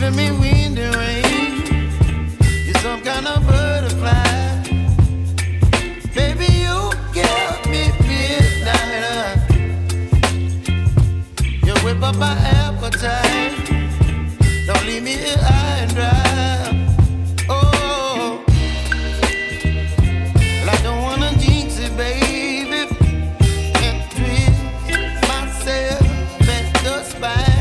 giving me wind and rain. You're some kind of butterfly. Baby, you give me midnight. You whip up my appetite. Don't leave me here high and dry. Oh, well, I don't wanna jinx it, baby, and twist myself at the spine.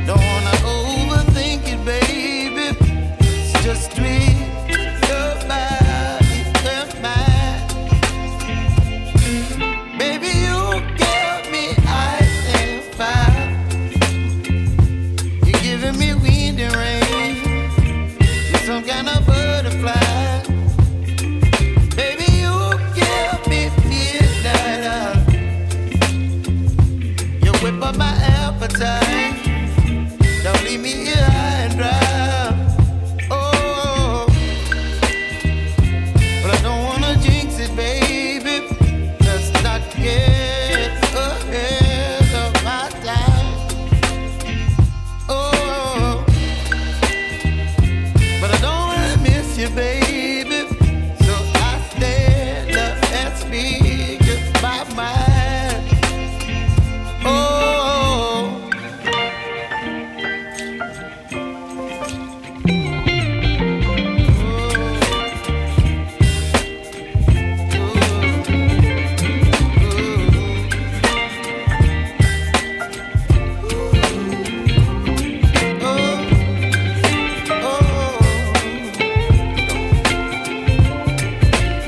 Don't wanna overthink it, baby. It's just twist your body and mine. Baby, you give me ice and fire. You're giving me wind and rain. You're some kind of butterfly. Baby, you give me midnight. You whip up my appetite. Don't leave me here high and dry. Oh, but I don't wanna jinx it, baby. Let's not get ahead of my time. Oh, but I don't wanna miss you, baby. So I stand up and speak my mind. Oh.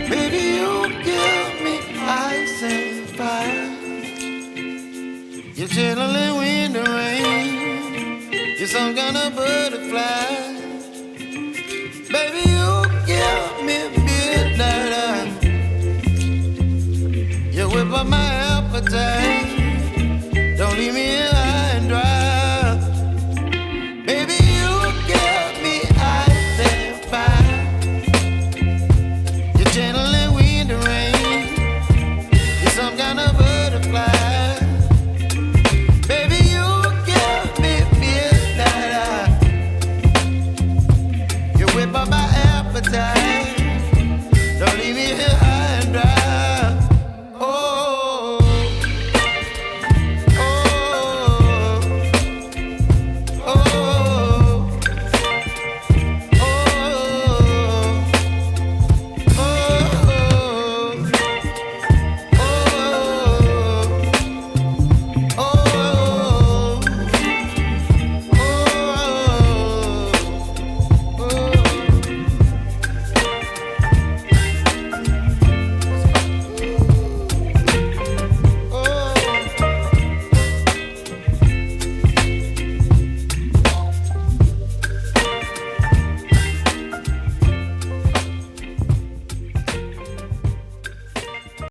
Baby, you give me ice and fire. You're chilling wind and rain. You're some kind of butterfly. Baby, you give me midnight. You whip up my appetite.